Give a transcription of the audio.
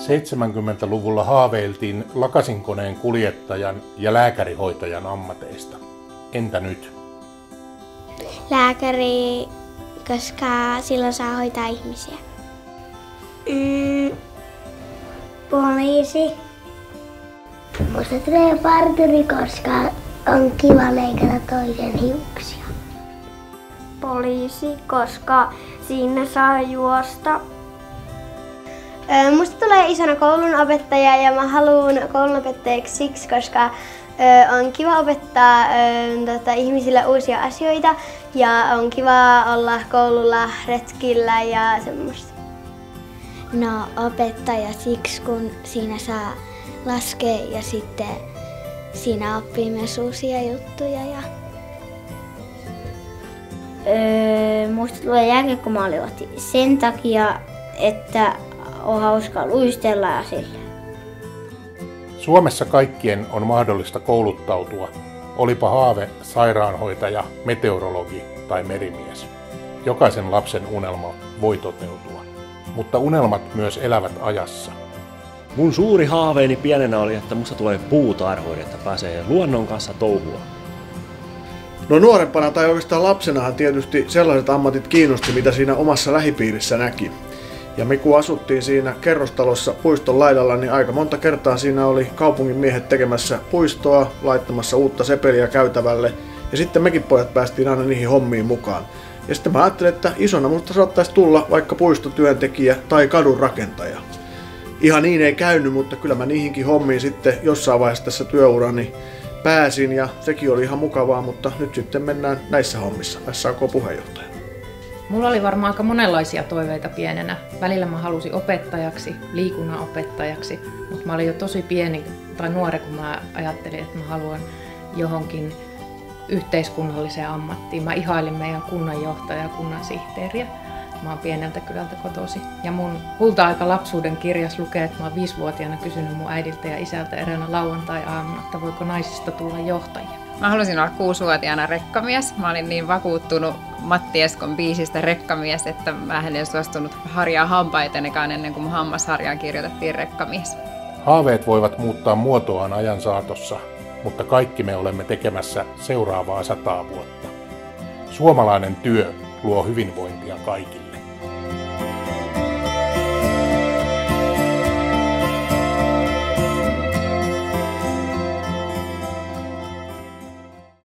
70-luvulla haaveiltiin lakasinkoneen kuljettajan ja lääkärihoitajan ammateista. Entä nyt? Lääkäri, koska silloin saa hoitaa ihmisiä. Poliisi. Musta tulee parturi, koska on kiva leikata toisen hiuksia. Poliisi, koska siinä saa juosta. Musta tulee isona koulunopettaja ja mä haluan koulunopettajaksi siksi, koska on kiva opettaa ihmisille uusia asioita ja on kiva olla koululla retkillä ja semmoista. No opettaja siksi, kun siinä saa laskea ja sitten siinä oppii myös uusia juttuja. Musta tulee jääkiekkomaalivahti sen takia, että on hauskaa luistella ja sillä. Suomessa kaikkien on mahdollista kouluttautua, olipa haave sairaanhoitaja, meteorologi tai merimies. Jokaisen lapsen unelma voi toteutua, mutta unelmat myös elävät ajassa. Mun suuri haaveeni pienenä oli, että musta tulee puutarhuri, että pääsee luonnon kanssa touhua. No nuorempana tai oikeastaan lapsenahan tietysti sellaiset ammatit kiinnosti, mitä siinä omassa lähipiirissä näki. Ja me kun asuttiin siinä kerrostalossa puiston laidalla, niin aika monta kertaa siinä oli kaupungin miehet tekemässä puistoa, laittamassa uutta sepeliä käytävälle. Ja sitten mekin pojat päästiin aina niihin hommiin mukaan. Ja sitten mä ajattelin, että isona musta saattaisi tulla vaikka puistotyöntekijä tai kadun rakentaja. Ihan niin ei käynyt, mutta kyllä mä niihinkin hommiin sitten jossain vaiheessa tässä työurani pääsin ja sekin oli ihan mukavaa, mutta nyt sitten mennään näissä hommissa SAK-puheenjohtaja. Mulla oli varmaan aika monenlaisia toiveita pienenä. Välillä mä halusin opettajaksi, liikunnan opettajaksi, mutta mä olin jo tosi pieni tai nuori, kun mä ajattelin, että mä haluan johonkin yhteiskunnalliseen ammattiin. Mä ihailin meidän kunnanjohtajaa ja kunnansihteeriä. Mä oon pieneltä kylältä kotoisin. Ja mun kulta-aika lapsuuden kirjas lukee, että mä oon 5-vuotiaana kysynyt mun äidiltä ja isältä eräänä lauantai-aamuna, että voiko naisista tulla johtajia. Mä halusin olla 6-vuotiaana rekkamies. Mä olin niin vakuuttunut Matti Eskon biisistä Rekkamies, että mä en suostunut harjaa hampaitenikaan ennen kuin mun hammasharjaan kirjoitettiin rekkamies. Haaveet voivat muuttaa muotoaan ajan saatossa, mutta kaikki me olemme tekemässä seuraavaa 100 vuotta. Suomalainen työ luo hyvinvointia kaikille.